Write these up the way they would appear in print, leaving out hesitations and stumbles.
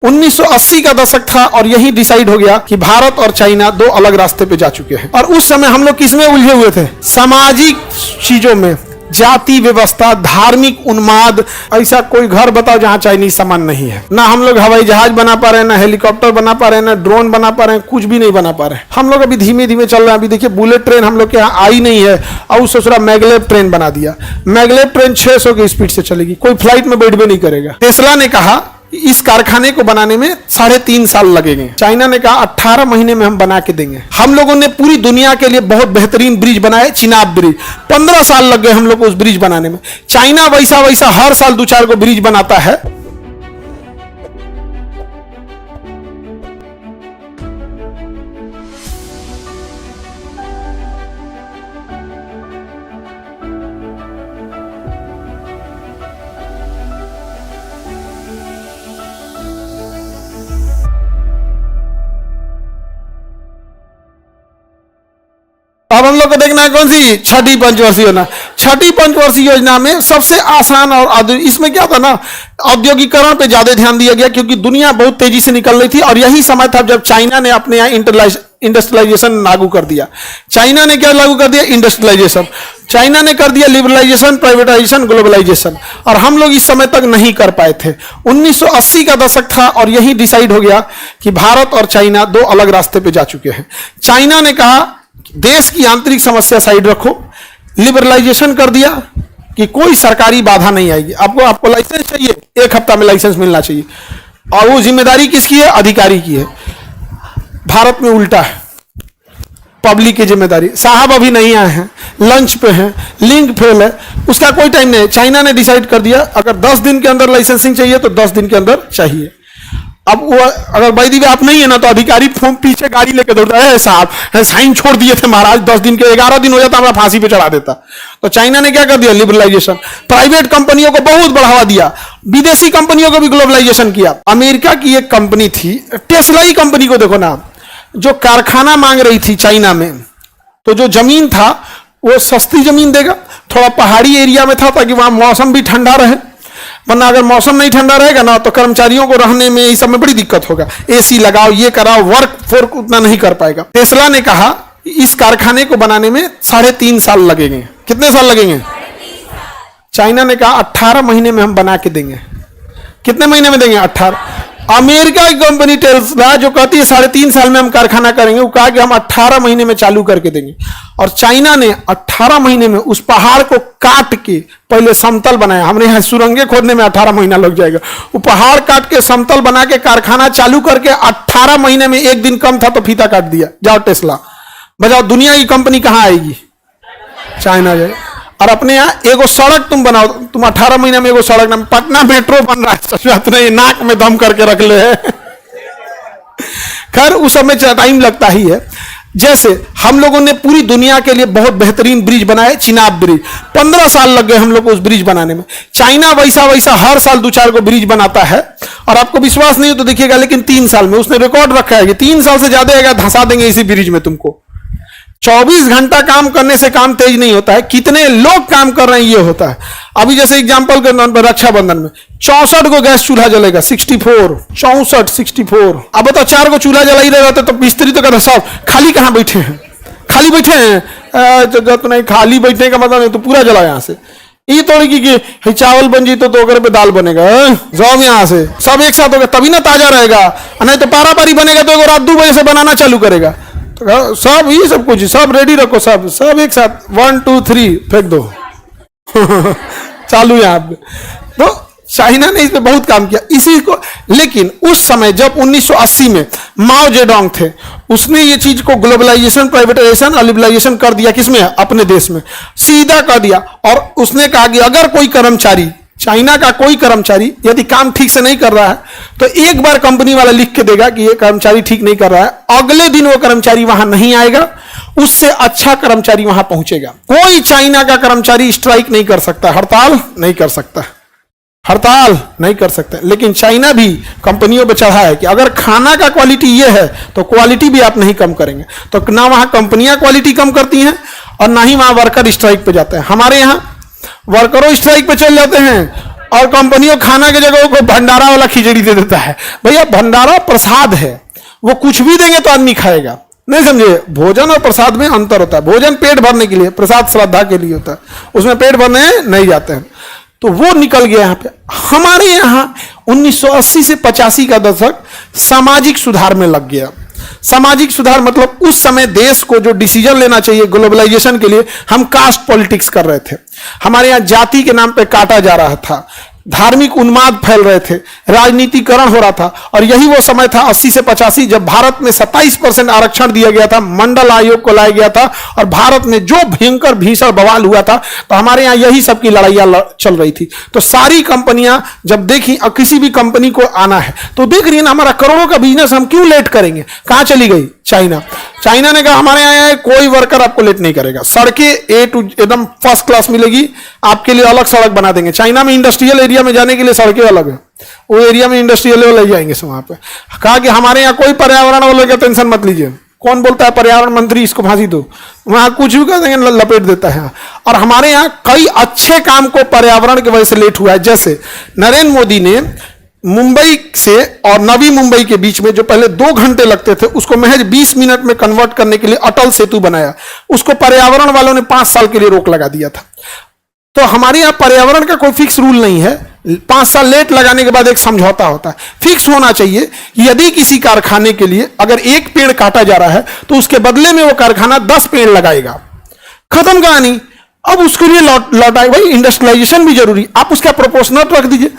1980 का दशक था और यही डिसाइड हो गया कि भारत और चाइना दो अलग रास्ते पे जा चुके हैं। और उस समय हम लोग किसमें उलझे हुए थे? सामाजिक चीजों में, जाति व्यवस्था, धार्मिक उन्माद। ऐसा कोई घर बताओ जहां चाइनीज सामान नहीं है। ना हम लोग हवाई जहाज बना पा रहे हैं, ना हेलीकॉप्टर बना पा रहे हैं, ना ड्रोन बना पा रहे हैं, कुछ भी नहीं बना पा रहे हैं। हम लोग अभी धीमे धीमे चल रहे हैं। अभी देखिए बुलेट ट्रेन हम लोग के यहाँ आई नहीं है और सोच रहा मैगलेव ट्रेन बना दिया। मैगलेव ट्रेन 600 की स्पीड से चलेगी, कोई फ्लाइट में बैठ भी नहीं करेगा। टेस्ला ने कहा इस कारखाने को बनाने में 3.5 साल लगेंगे। चाइना ने कहा 18 महीने में हम बना के देंगे। हम लोगों ने पूरी दुनिया के लिए बहुत बेहतरीन ब्रिज बनाए, चिनाब ब्रिज। 15 साल लग गए हम लोग को उस ब्रिज बनाने में। चाइना वैसा हर साल 2-4 को ब्रिज बनाता है। अब हम लोग को देखना है कौन सी छठी पंचवर्षीय योजना। छठी पंचवर्षीय योजना में सबसे आसान और इसमें क्या था ना, औद्योगिकरण पे ज्यादा ध्यान दिया गया क्योंकि दुनिया बहुत तेजी से निकल रही थी और यही समय था जब चाइना ने अपने यहाँ इंडस्ट्रियलाइजेशन लागू कर दिया। चाइना ने क्या लागू कर दिया? इंडस्ट्रियलाइजेशन। चाइना ने कर दिया लिबरलाइजेशन, प्राइवेटाइजेशन, ग्लोबलाइजेशन। और हम लोग इस समय तक नहीं कर पाए थे। 1980 का दशक था और यही डिसाइड हो गया कि भारत और चाइना दो अलग रास्ते पे जा चुके हैं। चाइना ने कहा देश की आंतरिक समस्या साइड रखो, लिबरलाइजेशन कर दिया कि कोई सरकारी बाधा नहीं आएगी। आपको लाइसेंस चाहिए, 1 हफ्ता में लाइसेंस मिलना चाहिए। और वो जिम्मेदारी किसकी है? अधिकारी की है। भारत में उल्टा है, पब्लिक की जिम्मेदारी। साहब अभी नहीं आए हैं, लंच पे हैं, लिंक फेल है, उसका कोई टाइम नहीं है। चाइना ने डिसाइड कर दिया अगर 10 दिन के अंदर लाइसेंसिंग चाहिए तो 10 दिन के अंदर चाहिए। अब वो अगर बैदी में आप नहीं है ना तो अधिकारी फोन पीछे गाड़ी लेके दौड़ता है, साहब साइन छोड़ दिए थे महाराज, 10 दिन के 11 दिन हो जाता हमारा फांसी पे चढ़ा देता। तो चाइना ने क्या कर दिया? लिबरलाइजेशन। प्राइवेट कंपनियों को बहुत बढ़ावा दिया, विदेशी कंपनियों को भी ग्लोबलाइजेशन किया। अमेरिका की एक कंपनी थी, टेस्ला ही कंपनी को देखो ना, जो कारखाना मांग रही थी चाइना में, तो जो जमीन था वो सस्ती जमीन देगा, थोड़ा पहाड़ी एरिया में था ताकि वहां मौसम भी ठंडा रहे। वरना अगर मौसम नहीं ठंडा रहेगा ना तो कर्मचारियों को रहने में इस सब में बड़ी दिक्कत होगा। एसी लगाओ, ये कराओ, वर्क फोर्स उतना नहीं कर पाएगा। टेस्ला ने कहा इस कारखाने को बनाने में 3.5 साल लगेंगे। कितने साल लगेंगे? 3.5 साल। चाइना ने कहा 18 महीने में हम बना के देंगे। कितने महीने में देंगे? 18। अमेरिका की कंपनी टेस्ला जो कहती है 3.5 साल में हम कारखाना करेंगे, वो कहा कि हम 18 महीने में चालू करके देंगे। और चाइना ने 18 महीने में उस पहाड़ को काट के पहले समतल बनाया। हमने यहाँ सुरंगे खोदने में 18 महीना लग जाएगा, वो पहाड़ काट के समतल बना के कारखाना चालू करके 18 महीने में 1 दिन कम था तो फीता काट दिया। जाओ टेस्ला बजाओ, दुनिया की कंपनी कहाँ आएगी? चाइना जाए। और अपने यहाँ एगो सड़क तुम बनाओ, तुम 18 महीने में एगो सड़क ना, पटना मेट्रो बन रहा है, अपने नाक में दम करके रख ले है। खैर उस समय टाइम लगता ही है। जैसे हम लोगों ने पूरी दुनिया के लिए बहुत बेहतरीन ब्रिज बनाए, चिनाब ब्रिज। 15 साल लग गए हम लोग को उस ब्रिज बनाने में। चाइना वैसा हर साल 2-4 को ब्रिज बनाता है। और आपको विश्वास नहीं हो तो देखिएगा, लेकिन 3 साल में उसने रिकॉर्ड रखा है कि 3 साल से ज्यादा आएगा, धंसा देंगे इसी ब्रिज में तुमको। 24 घंटा काम करने से काम तेज नहीं होता है, कितने लोग काम कर रहे हैं ये होता है। अभी जैसे एग्जांपल के नाम पर रक्षाबंधन में 64 को गैस चूल्हा जलेगा, 64। अब बताओ 4 को चूल्हा जला ही रहे रहते तो मिस्त्री तो कहते सब खाली कहाँ बैठे हैं, खाली बैठे हैं। तो नहीं, खाली बैठने का मतलब नहीं तो पूरा जला यहाँ से। ये थोड़ी कि चावल बन जी तो ओकरे पे दाल बनेगा, जाओ यहाँ से सब एक साथ होगा तभी ना ताजा रहेगा। नहीं तो पारा पारी बनेगा तो रात 2 बजे से बनाना चालू करेगा। तो सब ये सब कुछ सब रेडी रखो, सब एक साथ 1 2 3 फेंक दो चालू यहाँ पे। तो चाइना ने इस पे बहुत काम किया इसी को। लेकिन उस समय जब 1980 में माओ जेडोंग थे, उसने ये चीज को ग्लोबलाइजेशन, प्राइवेटाइजेशन और लिबरलाइजेशन कर दिया। किसमें? अपने देश में सीधा कर दिया। और उसने कहा कि अगर कोई कर्मचारी, चाइना का कोई कर्मचारी यदि काम ठीक से नहीं कर रहा है तो एक बार कंपनी वाला लिख के देगा कि ये कर्मचारी ठीक नहीं कर रहा है, अगले दिन वो कर्मचारी वहां नहीं आएगा, उससे अच्छा कर्मचारी वहां पहुंचेगा। कोई चाइना का कर्मचारी स्ट्राइक नहीं कर सकता, हड़ताल नहीं कर सकता, लेकिन चाइना भी कंपनियों पर चढ़ा है कि अगर खाना का क्वालिटी ये है तो क्वालिटी भी आप नहीं कम करेंगे। तो ना वहां कंपनियां क्वालिटी कम करती हैं और ना ही वहां वर्कर स्ट्राइक पे जाते हैं। हमारे यहाँ वर्करों स्ट्राइक पे चल जाते हैं और कंपनियों खाना की जगह को भंडारा वाला खिचड़ी दे देता है। भैया भंडारा प्रसाद है, वो कुछ भी देंगे तो आदमी खाएगा, नहीं समझे? भोजन और प्रसाद में अंतर होता है। भोजन पेट भरने के लिए, प्रसाद श्रद्धा के लिए होता है, उसमें पेट भरने नहीं जाते हैं। तो वो निकल गया यहाँ पे। हमारे यहाँ 1980 से 85 का दशक सामाजिक सुधार में लग गया। सामाजिक सुधार मतलब उस समय देश को जो डिसीजन लेना चाहिए ग्लोबलाइजेशन के लिए, हम कास्ट पॉलिटिक्स कर रहे थे। हमारे यहाँ जाति के नाम पे काटा जा रहा था, धार्मिक उन्माद फैल रहे थे, राजनीतिकरण हो रहा था। और यही वो समय था 80 से 85 जब भारत में 27% आरक्षण दिया गया था, मंडल आयोग को लाया गया था और भारत में जो भयंकर भीषण बवाल हुआ था। तो हमारे यहाँ यही सबकी लड़ाइयाँ चल रही थी। तो सारी कंपनियां जब देखी, और किसी भी कंपनी को आना है तो देख रही है ना, हमारा करोड़ों का बिजनेस हम क्यों लेट करेंगे? कहाँ चली गई? चाइना। चाइना ने कहा हमारे यहाँ कोई वर्कर आपको लेट नहीं करेगा, सड़कें ए टू एकदम फर्स्ट क्लास मिलेगी, आपके लिए अलग सड़क बना देंगे। चाइना में इंडस्ट्रियल एरिया में जाने के लिए सड़कें अलग है, वो एरिया में इंडस्ट्रियल ले जाएंगे वहां पे। कहा कि हमारे यहाँ कोई पर्यावरण वाले का टेंशन मत लीजिए। कौन बोलता है पर्यावरण मंत्री, इसको फांसी दो, वहां कुछ भी कर देंगे, लपेट देता है। और हमारे यहाँ कई अच्छे काम को पर्यावरण की वजह से लेट हुआ है। जैसे नरेंद्र मोदी ने मुंबई से और नवी मुंबई के बीच में जो पहले 2 घंटे लगते थे, उसको महज 20 मिनट में कन्वर्ट करने के लिए अटल सेतु बनाया। उसको पर्यावरण वालों ने 5 साल के लिए रोक लगा दिया था। तो हमारे यहाँ पर्यावरण का कोई फिक्स रूल नहीं है। 5 साल लेट लगाने के बाद एक समझौता होता है। फिक्स होना चाहिए कि यदि किसी कारखाने के लिए अगर 1 पेड़ काटा जा रहा है तो उसके बदले में वो कारखाना 10 पेड़ लगाएगा। खत्म कहानी। अब उसके लिए लौटाए। भाई इंडस्ट्रियलाइजेशन भी जरूरी, आप उसका प्रोपोर्शनल रख दीजिए।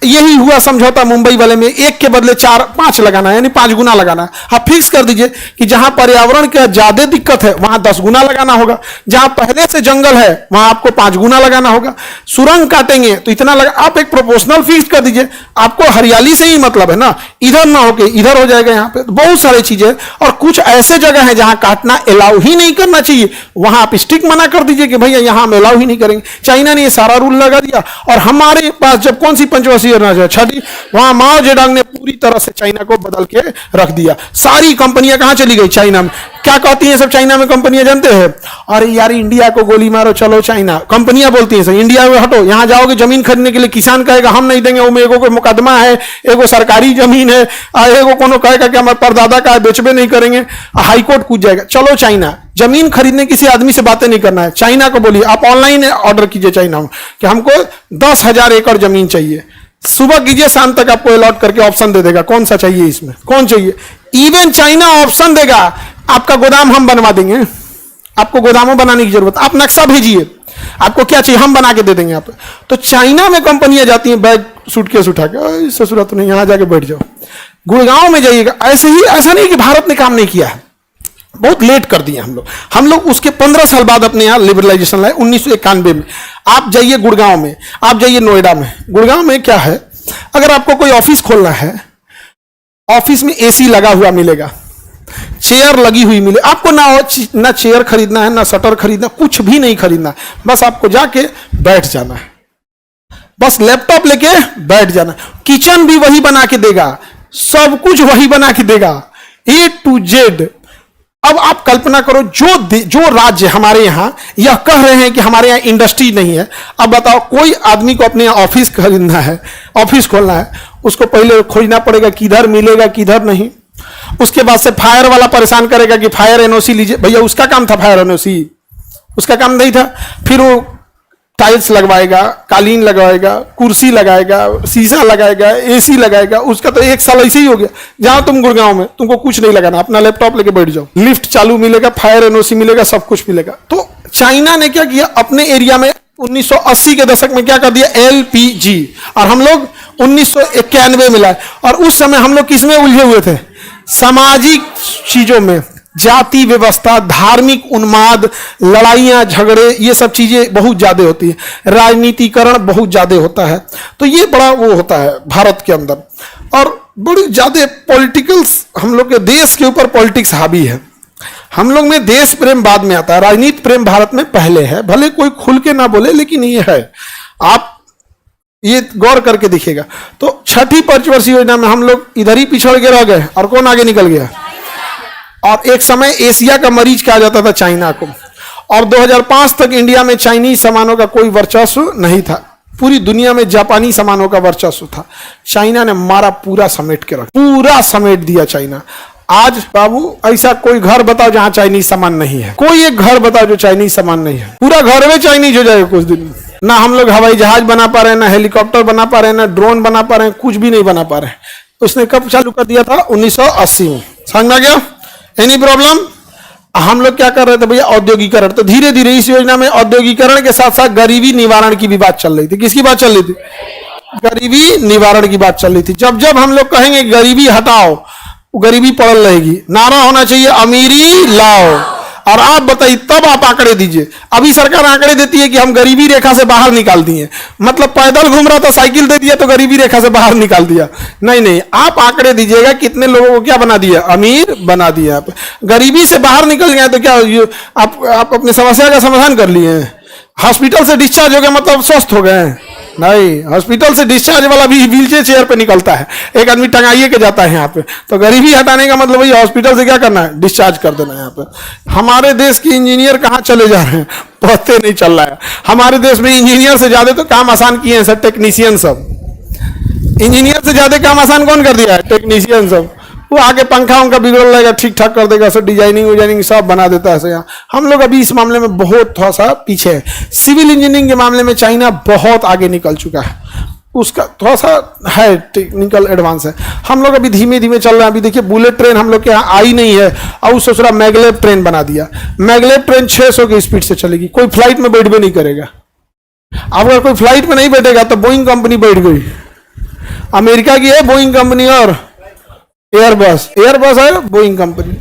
यही हुआ समझौता मुंबई वाले में, 1 के बदले 4-5 लगाना है, यानी 5 गुना लगाना है। आप फिक्स कर दीजिए कि जहां पर्यावरण का ज्यादा दिक्कत है वहां 10 गुना लगाना होगा, जहां पहले से जंगल है वहां आपको 5 गुना लगाना होगा। सुरंग काटेंगे तो इतना लगा, आप एक प्रोपोर्शनल फिक्स कर दीजिए। आपको हरियाली से ही मतलब है ना, इधर ना होके इधर हो जाएगा। यहाँ पे तो बहुत सारी चीजें, और कुछ ऐसे जगह है जहां काटना अलाउ ही नहीं करना चाहिए, वहां आप स्टिक मना कर दीजिए कि भैया यहां हम अलाउ ही नहीं करेंगे। चाइना ने ये सारा रूल लगा दिया। और हमारे पास जब कौन सी पंचवर्षीय योजना, छठी, वहां माओ जेडोंग ने पूरी तरह से चाइना को बदल के रख दिया। सारी कंपनियां कहां चली गई? चाइना में। क्या कहती हैं सब चाइना में कंपनियां, जानते हैं? अरे यार इंडिया को गोली मारो, चलो चाइना। कंपनियां बोलती हैं सर इंडिया में हटो, यहां जाओगे जमीन खरीदने के लिए किसान कहेगा हम नहीं देंगे, वो एगो कोई मुकदमा है, एगो सरकारी जमीन है, एगो कोनो कहेगा कि हमारे परदादा का है, बेचबे नहीं करेंगे, हाईकोर्ट कूद जाएगा। चलो चाइना। जमीन खरीदने किसी आदमी से बातें नहीं करना है, चाइना को बोलिए आप ऑनलाइन ऑर्डर कीजिए चाइना में कि हमको 10,000 एकड़ जमीन चाहिए। सुबह कीजिए, शाम तक आपको अलॉट करके ऑप्शन दे देगा कौन सा चाहिए, इसमें कौन चाहिए। इवन चाइना ऑप्शन देगा, आपका गोदाम हम बनवा देंगे, आपको गोदामों बनाने की जरूरत, आप नक्शा भेजिए, आपको क्या चाहिए हम बना के दे देंगे आप। तो चाइना में कंपनियां जाती हैं बैग सूटकेस उठा के, ससुरा तो नहीं, यहां जाके बैठ जाओ, गुड़गांव में जाइएगा। ऐसे ही, ऐसा नहीं कि भारत ने काम नहीं किया है, बहुत लेट कर दिए हम लोग उसके 15 साल बाद अपने यहाँ लिबरलाइजेशन लाए 1991 में। आप जाइए गुड़गांव में, आप जाइए नोएडा में। गुड़गांव में क्या है, अगर आपको कोई ऑफिस खोलना है, ऑफिस में एसी लगा हुआ मिलेगा, चेयर लगी हुई मिले, आपको ना चेयर खरीदना है, ना शटर खरीदना, कुछ भी नहीं खरीदना, बस आपको जाके बैठ जाना है, बस लैपटॉप लेके बैठ जाना। किचन भी वही बना के देगा, सब कुछ वही बना के देगा, A to Z। अब आप कल्पना करो, जो राज्य हमारे यहां यह कह रहे हैं कि हमारे यहां इंडस्ट्री नहीं है, अब बताओ कोई आदमी को अपने ऑफिस खरीदना है, ऑफिस खोलना है, उसको पहले खोजना पड़ेगा किधर मिलेगा किधर नहीं। उसके बाद से फायर वाला परेशान करेगा कि फायर एनओसी लीजिए, भैया उसका काम था फायर एनओसी, उसका काम नहीं था। फिर वो टाइल्स लगवाएगा, कालीन लगवाएगा, कुर्सी लगाएगा, शीशा लगाएगा, एसी लगाएगा, उसका तो 1 साल ऐसे ही हो गया। जहां तुम गुड़गांव में, तुमको कुछ नहीं लगाना, अपना लैपटॉप लेके बैठ जाओ, लिफ्ट चालू मिलेगा, फायर एनओसी मिलेगा, सब कुछ मिलेगा। तो चाइना ने क्या किया, अपने एरिया में 1980 के दशक में क्या कर दिया, LPG, और हम लोग 1991 में लाए। और उस समय हम लोग किसमें उलझे हुए थे, सामाजिक चीजों में, जाति व्यवस्था, धार्मिक उन्माद, लड़ाइयां झगड़े, ये सब चीजें बहुत ज्यादा होती है, राजनीतिकरण बहुत ज्यादा होता है। तो ये बड़ा वो होता है भारत के अंदर, और बड़ी ज्यादा पॉलिटिकल्स, हम लोग के देश के ऊपर पॉलिटिक्स हावी है। हम लोग में देश प्रेम बाद में आता है, राजनीति प्रेम भारत में पहले है, भले कोई खुल के ना बोले लेकिन ये है, आप ये गौर करके दिखेगा। तो छठी पंचवर्षीय योजना में हम लोग इधर ही पिछड़ के रह गए, और कौन आगे निकल गया। और एक समय एशिया का मरीज कहा जाता था चाइना को, और 2005 तक इंडिया में चाइनीज सामानों का कोई वर्चस्व नहीं था। पूरी दुनिया में जापानी सामानों का वर्चस्व था, चाइना ने मारा पूरा समेट के रख, पूरा समेट दिया चाइना। आज बाबू ऐसा कोई घर बताओ जहां चाइनीज सामान नहीं है, कोई एक घर बताओ जो चाइनीज सामान नहीं है, पूरा घर में चाइनीज हो जाएगा कुछ दिन में। ना हम लोग हवाई जहाज बना पा रहे हैं, ना हेलीकॉप्टर बना पा रहे हैं, ना ड्रोन बना पा रहे हैं, कुछ भी नहीं बना पा रहे हैं। उसने कब चालू कर दिया था? 1980 में। समझ में गया? Any problem? हम लोग क्या कर रहे थे भैया? औद्योगिकरण। तो धीरे धीरे इस योजना में औद्योगिकरण के साथ साथ गरीबी निवारण की भी बात चल रही थी। किसकी बात चल रही थी? गरीबी निवारण की बात चल रही थी। जब जब हम लोग कहेंगे गरीबी हटाओ, गरीबी पड़ल रहेगी। नारा होना चाहिए अमीरी लाओ। और आप बताइए, तब आप आंकड़े दीजिए। अभी सरकार आंकड़े देती है कि हम गरीबी रेखा से बाहर निकाल दिए, मतलब पैदल घूम रहा था साइकिल दे दिया तो गरीबी रेखा से बाहर निकाल दिया। नहीं नहीं, आप आंकड़े दीजिएगा कितने लोगों को क्या बना दिया? अमीर बना दिया। आप गरीबी से बाहर निकल गए तो क्या आप अपनी समस्या का समाधान कर लिए? हॉस्पिटल से डिस्चार्ज हो गए मतलब स्वस्थ हो गए? नहीं, हॉस्पिटल से डिस्चार्ज वाला भी व्हील चेयर पे निकलता है, एक आदमी टंगाइए के जाता है यहाँ पे। तो गरीबी हटाने का मतलब वही हॉस्पिटल से क्या करना है? डिस्चार्ज कर देना है यहाँ पे। हमारे देश के इंजीनियर कहाँ चले जा रहे हैं? पढ़ते नहीं चल रहा है। हमारे देश में इंजीनियर से ज्यादा तो काम आसान किए हैं सर टेक्नीशियन सब। इंजीनियर से ज्यादा काम आसान कौन कर दिया है? टेक्नीशियन सब। वो आगे पंखा उनका बिगड़ रहेगा, ठीक ठाक कर देगा, सब डिजाइनिंग विजाइनिंग सब बना देता है। यहाँ हम लोग अभी इस मामले में बहुत थोड़ा सा पीछे है। सिविल इंजीनियरिंग के मामले में चाइना बहुत आगे निकल चुका है, उसका थोड़ा सा है टेक्निकल एडवांस है। हम लोग अभी धीमे धीमे चल रहे हैं। अभी देखिए बुलेट ट्रेन हम लोग के यहाँ आई नहीं है और उस सोच रहा मैगलेव ट्रेन बना दिया। मैगलेव ट्रेन 600 की स्पीड से चलेगी, कोई फ्लाइट में बैठ भी नहीं करेगा। अगर कोई फ्लाइट में नहीं बैठेगा तो बोइंग कंपनी बैठ गई, अमेरिका की है बोइंग कंपनी और एयरबस है बोइंग कंपनी।